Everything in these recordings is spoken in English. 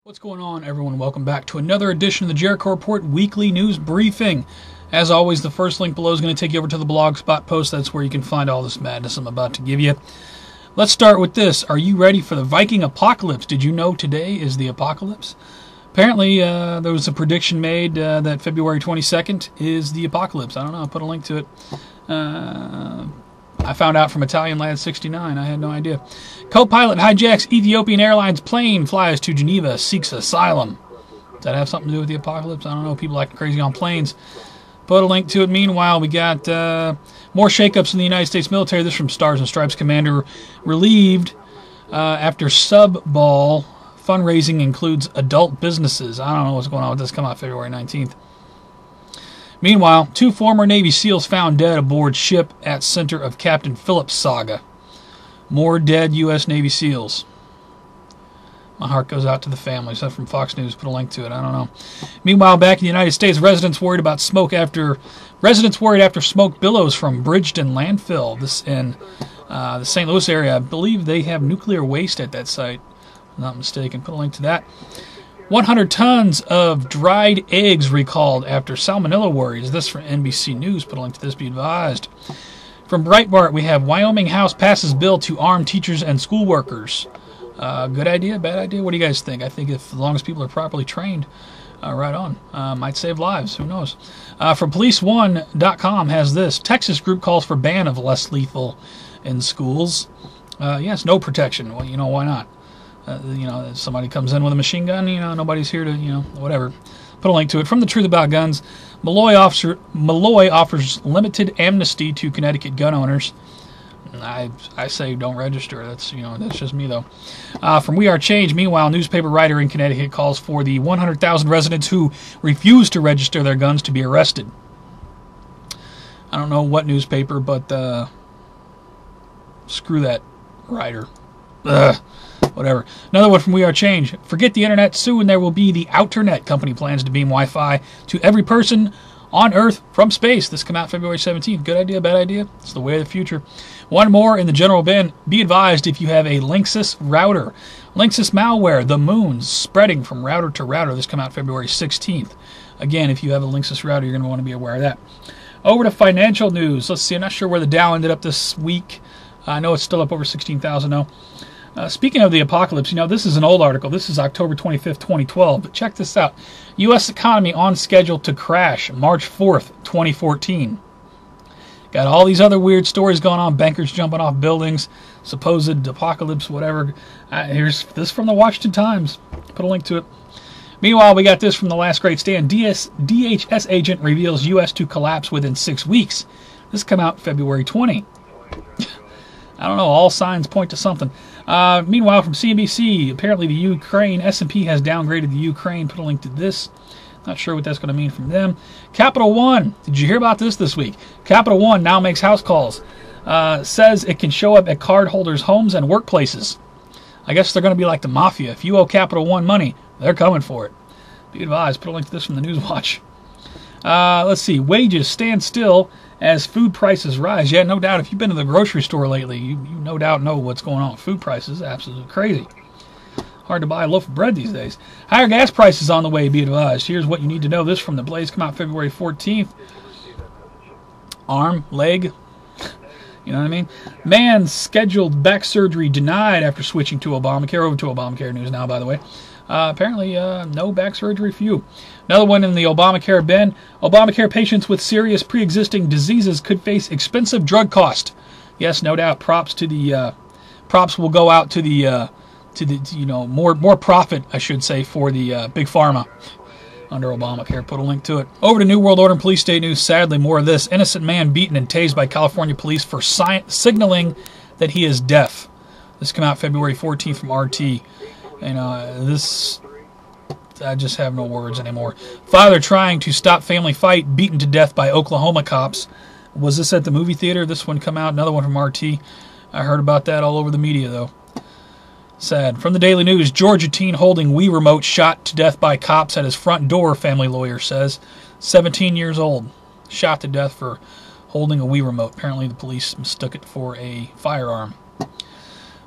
What's going on, everyone? Welcome back to another edition of the Jericho Report Weekly News Briefing. As always, the first link below is going to take you over to the Blogspot post. That's where you can find all this madness I'm about to give you. Let's start with this. Are you ready for the Viking apocalypse? Did you know today is the apocalypse? Apparently, there was a prediction made that February 22nd is the apocalypse. I don't know. I put a link to it. I found out from Italian Lad 69. I had no idea. Co-pilot hijacks Ethiopian Airlines plane, flies to Geneva, seeks asylum. Does that have something to do with the apocalypse? I don't know. People acting crazy on planes. Put a link to it. Meanwhile, we got more shakeups in the United States military. This from Stars and Stripes commander relieved after sub-ball fundraising includes adult businesses. I don't know what's going on with this. Come out February 19th. Meanwhile, 2 former Navy SEALs found dead aboard ship at center of Captain Phillips saga. More dead U.S. Navy SEALs. My heart goes out to the families. That's from Fox News. Put a link to it. I don't know. Meanwhile, back in the United States, residents worried after smoke billows from Bridgeton landfill. This in the St. Louis area. I believe they have nuclear waste at that site. If I'm not mistaken. Put a link to that. 100 tons of dried eggs recalled after salmonella worries. This from NBC News. Put a link to this. Be advised. From Breitbart, we have Wyoming House passes bill to arm teachers and school workers. Good idea, bad idea? What do you guys think? I think if as long as people are properly trained, right on. Might save lives. Who knows? From police1.com has this. Texas group calls for ban of less lethal in schools. Yes, no protection. Well, why not? If somebody comes in with a machine gun, nobody's here to, whatever. Put a link to it. From The Truth About Guns, Malloy offers limited amnesty to Connecticut gun owners. I say don't register. That's just me though. From We Are Change, meanwhile, newspaper writer in Connecticut calls for the 100,000 residents who refuse to register their guns to be arrested. I don't know what newspaper, but screw that writer. Whatever. Another one from We Are Change. Forget the internet. Soon there will be the Outernet. Company plans to beam Wi-Fi to every person on Earth from space. This come out February 17th. Good idea, bad idea? It's the way of the future. One more in the general bin. Be advised if you have a Linksys router. Linksys malware, the moon, spreading from router to router. This come out February 16th. Again, if you have a Linksys router, you're going to want to be aware of that. Over to financial news. Let's see. I'm not sure where the Dow ended up this week. I know it's still up over 16,000 though. Speaking of the apocalypse, this is an old article. This is October 25th, 2012. But check this out. U.S. economy on schedule to crash March 4th, 2014. Got all these other weird stories going on. Bankers jumping off buildings. Supposed apocalypse, whatever. Here's this from the Washington Times. Put a link to it. Meanwhile, we got this from The Last Great Stand. DHS agent reveals U.S. to collapse within 6 weeks. This come out February 20. I don't know. All signs point to something. Meanwhile, from CNBC, apparently the Ukraine S&P has downgraded the Ukraine. Put a link to this. Not sure what that's going to mean from them. Capital One. Did you hear about this week? Capital One now makes house calls. Says it can show up at cardholders' homes and workplaces. I guess they're going to be like the mafia. If you owe Capital One money, they're coming for it. Be advised. Put a link to this from the Newswatch. Let's see. Wages stand still as food prices rise. Yeah, no doubt. If you've been to the grocery store lately, you no doubt know what's going on with food prices. Absolutely crazy. Hard to buy a loaf of bread these days. Higher gas prices on the way, be advised. Here's what you need to know. This from The Blaze, come out February 14th. Arm, leg, you know what I mean? Man's scheduled back surgery denied after switching to Obamacare. Over to Obamacare news now, by the way. Apparently, no back surgery for you. Another one in the Obamacare bin. Obamacare patients with serious pre-existing diseases could face expensive drug cost. Yes, no doubt. Props will go out to the more profit, I should say, for the big pharma under Obamacare. Put a link to it. Over to New World Order and Police State News. Sadly, more of this. Innocent man beaten and tased by California police for signaling that he is deaf. This came out February 14th from RT. This, I just have no words anymore. Father trying to stop family fight, beaten to death by Oklahoma cops. Was this at the movie theater? This one come out. Another one from RT. I heard about that all over the media, though. Sad. From the Daily News, Georgia teen holding Wii remote shot to death by cops at his front door, family lawyer says. 17 years old. Shot to death for holding a Wii remote. Apparently the police mistook it for a firearm.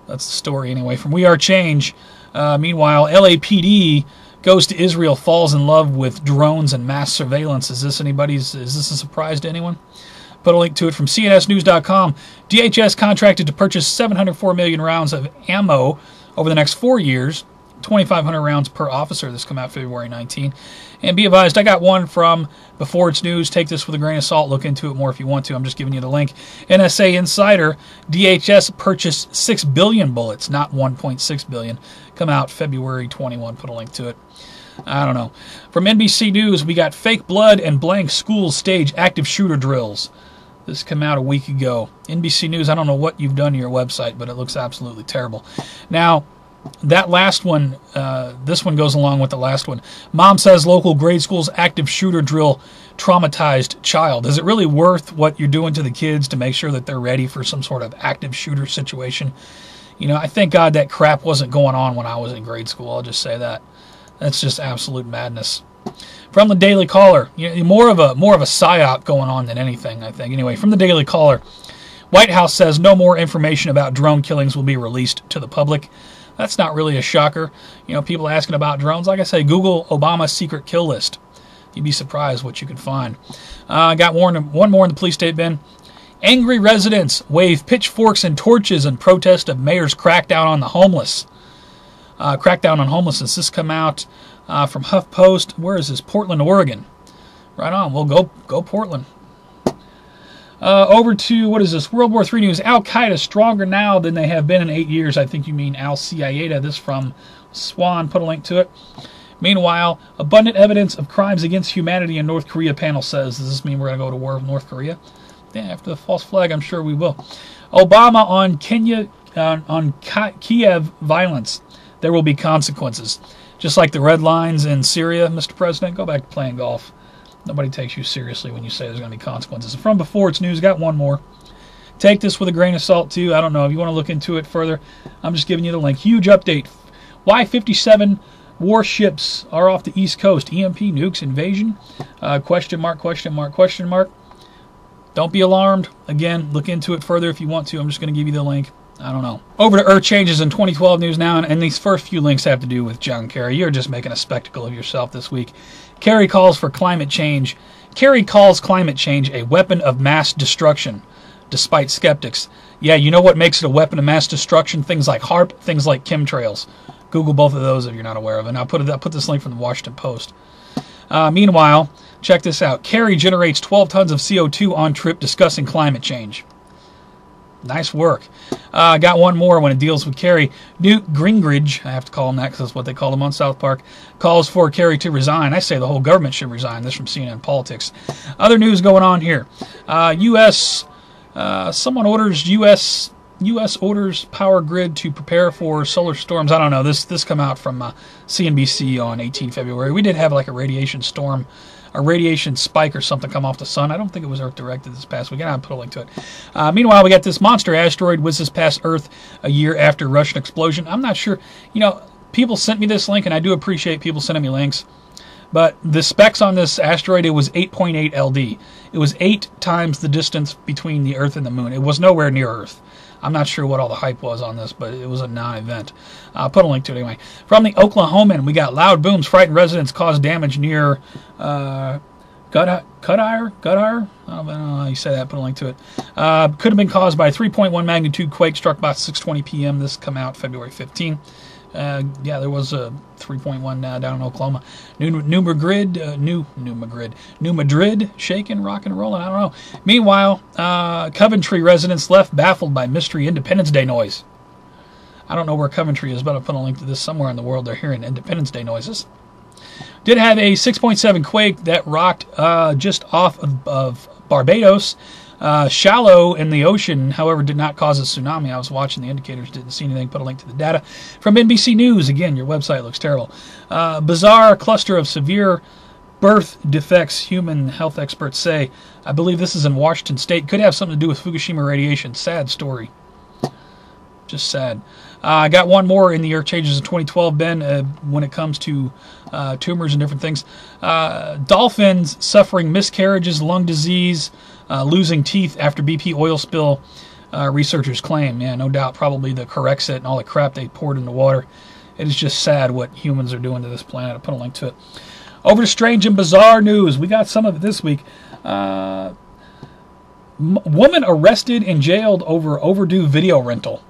That's the story anyway. From We Are Change, Meanwhile, LAPD goes to Israel, falls in love with drones and mass surveillance. Is this a surprise to anyone? Put a link to it from CNSnews.com. DHS contracted to purchase 704 million rounds of ammo over the next 4 years, 2,500 rounds per officer. This come out February 19. And be advised, I got one from Before It's News. Take this with a grain of salt. Look into it more if you want to. I'm just giving you the link. NSA Insider, DHS purchased 6 billion bullets, not 1.6 billion. Come out February 21. Put a link to it. I don't know. From NBC News, we got fake blood and blank schools stage active shooter drills. This came out a week ago. NBC News, I don't know what you've done to your website, but it looks absolutely terrible. Now, that last one, this one goes along with the last one. Mom says local grade school's active shooter drill traumatized child. Is it really worth what you're doing to the kids to make sure that they're ready for some sort of active shooter situation? You know, I thank God that crap wasn't going on when I was in grade school. I'll just say that. That's just absolute madness. From the Daily Caller, more of a psyop going on than anything, I think. Anyway, from the Daily Caller, White House says no more information about drone killings will be released to the public. That's not really a shocker. You know, people asking about drones. Like I say, Google Obama's secret kill list. You'd be surprised what you could find. I got one more in the police state bin. Angry residents wave pitchforks and torches in protest of mayor's crackdown on the homeless. Crackdown on homelessness. This come out from HuffPost. Where is this? Portland, Oregon. Right on. Well, go Portland. Over to, what is this? World War III news. Al-Qaeda stronger now than they have been in 8 years. I think you mean Al-Qaeda. This from Swan. Put a link to it. Meanwhile, abundant evidence of crimes against humanity in North Korea panel says. Does this mean we're going to go to war with North Korea? Yeah, after the false flag, I'm sure we will. Obama on Kiev violence. There will be consequences. Just like the red lines in Syria, Mr. President, go back to playing golf. Nobody takes you seriously when you say there's going to be consequences. From Before It's News, got one more. Take this with a grain of salt, too. I don't know if you want to look into it further. I'm just giving you the link. Huge update. Why 57 warships are off the East Coast? EMP, nukes, invasion? Question mark, question mark, question mark. Don't be alarmed. Again, look into it further if you want to. I'm just going to give you the link. I don't know. Over to Earth Changes in 2012 news now, and these first few links have to do with John Kerry. You're just making a spectacle of yourself this week. Kerry calls climate change a weapon of mass destruction, despite skeptics. Yeah, you know what makes it a weapon of mass destruction? Things like HAARP, things like chemtrails. Google both of those if you're not aware of it. And I'll put this link from the Washington Post. Meanwhile, check this out. Kerry generates 12 tons of CO2 on trip discussing climate change. Nice work. Got one more when it deals with Kerry. Newt Gingrich, I have to call him that because that's what they call him on South Park, calls for Kerry to resign. I say the whole government should resign. This from CNN Politics. Other news going on here. Someone orders U.S. orders power grid to prepare for solar storms. I don't know. This come out from CNBC on 18 February. We did have like a radiation storm, a radiation spike or something come off the sun. I don't think it was Earth directed this past weekend. I'll put a link to it. Meanwhile, we got this monster asteroid whizzes past Earth a year after Russian explosion. I'm not sure. You know, people sent me this link, and I do appreciate people sending me links. But the specs on this asteroid, it was 8.8 LD. It was 8 times the distance between the Earth and the Moon. It was nowhere near Earth. I'm not sure what all the hype was on this, but it was a non-event. I'll put a link to it anyway. From the Oklahoman, we got loud booms, frightened residents, caused damage near Gudire? I don't know how you say that. Put a link to it. Could have been caused by a 3.1 magnitude quake struck about 6:20 p.m. This come out February 15. Yeah, there was a 3.1 down in Oklahoma. New Madrid, shaking, rocking, rolling. I don't know. Meanwhile, Coventry residents left baffled by mystery Independence Day noise. I don't know where Coventry is, but I'll put a link to this somewhere in the world. They're hearing Independence Day noises. Did have a 6.7 quake that rocked just off of Barbados. Shallow in the ocean, however, did not cause a tsunami. I was watching the indicators, didn't see anything. Put a link to the data. From NBC News, again, your website looks terrible. Bizarre cluster of severe birth defects, human health experts say. I believe this is in Washington State. Could have something to do with Fukushima radiation. Sad story. Just sad. I got one more in the Earth Changes in 2012, Ben, when it comes to tumors and different things. Dolphins suffering miscarriages, lung disease, losing teeth after BP oil spill, researchers claim. Yeah, no doubt, probably the Corexit and all the crap they poured in the water. it is just sad what humans are doing to this planet. I'll put a link to it. Over to strange and bizarre news. We got some of it this week. Woman arrested and jailed over overdue video rental.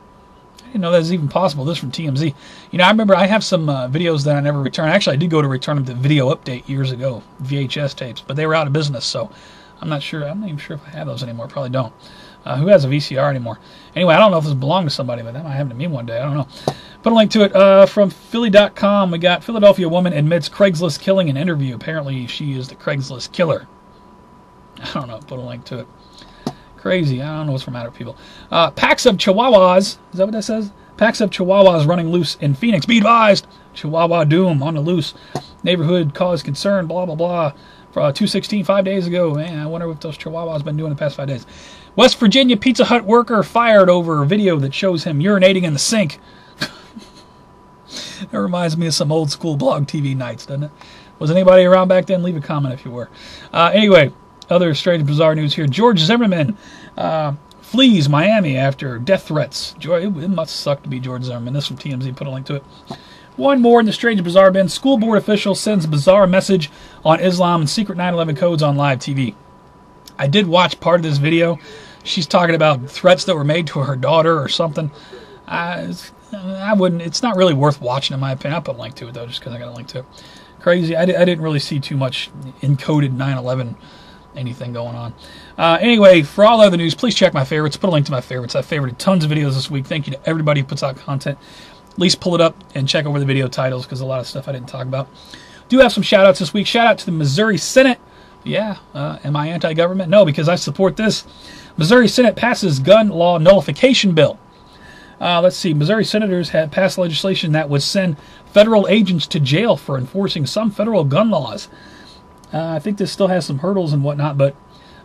I didn't know that was even possible. This from TMZ. You know, I remember I have some videos that I never returned. Actually, I did go to return them to Video Update years ago, VHS tapes, but they were out of business, so I'm not sure. I'm not even sure if I have those anymore. Probably don't. Who has a VCR anymore? Anyway, I don't know if this belonged to somebody, but that might happen to me one day. I don't know. Put a link to it from Philly.com. We got Philadelphia woman admits Craigslist killing in interview. Apparently, she is the Craigslist killer. I don't know. Put a link to it. Crazy. I don't know what's the matter with people. Packs of chihuahuas. Is that what that says? Packs of chihuahuas running loose in Phoenix. Be advised. Chihuahua doom on the loose. Neighborhood cause concern. Blah, blah, blah. For 216, 5 days ago. Man, I wonder what those chihuahuas been doing the past 5 days. West Virginia Pizza Hut worker fired over a video that shows him urinating in the sink. That reminds me of some old school blog TV nights, doesn't it? Was anybody around back then? Leave a comment if you were. Anyway, other strange, bizarre news here. George Zimmerman flees Miami after death threats. It must suck to be George Zimmerman. This from TMZ. Put a link to it. One more in the strange, bizarre bin. School board official sends bizarre message on Islam and secret 9/11 codes on live TV. I did watch part of this video. She's talking about threats that were made to her daughter or something. I wouldn't. It's not really worth watching, in my opinion. I'll put a link to it, though, just because I got a link to it. Crazy. I didn't really see too much encoded 9/11 anything going on. Anyway, for all other news, please check my favorites. Put a link to my favorites. I favorited tons of videos this week. Thank you to everybody who puts out content. At least pull it up and check over the video titles, because a lot of stuff I didn't talk about. Do have some shout-outs this week. Shout-out to the Missouri Senate. Yeah, am I anti-government? No, because I support this. Missouri Senate passes gun law nullification bill. Let's see. Missouri senators had passed legislation that would send federal agents to jail for enforcing some federal gun laws. I think this still has some hurdles and whatnot, but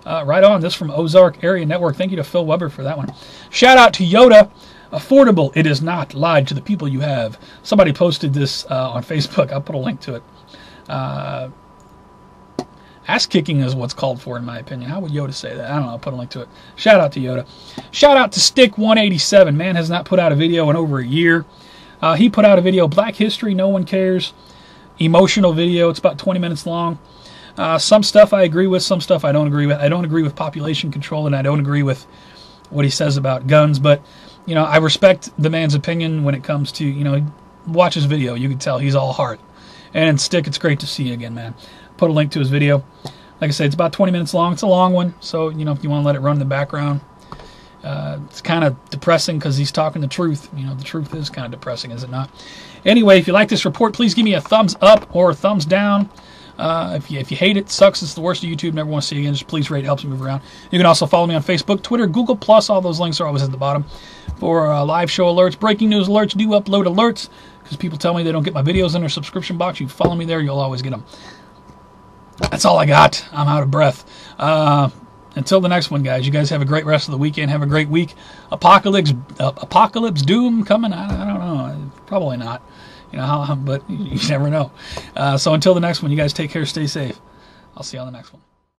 right on. This from Ozark Area Network. Thank you to Phil Weber for that one. Shout out to Yoda. Affordable. It is not. Lied to the people you have. Somebody posted this on Facebook. I'll put a link to it. Ass kicking is what's called for, in my opinion. How would Yoda say that? I don't know. I'll put a link to it. Shout out to Yoda. Shout out to Stick187. Man has not put out a video in over a year. He put out a video, Black History, No One Cares. Emotional video. It's about 20 minutes long. Some stuff I agree with, some stuff I don't agree with. I don't agree with population control, and I don't agree with what he says about guns. But, you know, I respect the man's opinion when it comes to, you know, watch his video. You can tell he's all heart. And Stick, it's great to see you again, man. Put a link to his video. Like I said, it's about 20 minutes long. It's a long one, so, you know, if you want to let it run in the background. It's kind of depressing because he's talking the truth. You know, the truth is kind of depressing, is it not? Anyway, if you like this report, please give me a thumbs up or a thumbs down. If you hate it, sucks, it's the worst of YouTube, never want to see it again, just please rate, it helps me move around. You can also follow me on Facebook, Twitter, Google+, all those links are always at the bottom. For live show alerts, breaking news alerts, do upload alerts, because people tell me they don't get my videos in their subscription box. You follow me there, you'll always get them. That's all I got. I'm out of breath. Until the next one, guys, you guys have a great rest of the weekend. Have a great week. Apocalypse doom coming? I don't know. Probably not. You know, but you never know. So until the next one, you guys take care, stay safe. I'll see you on the next one.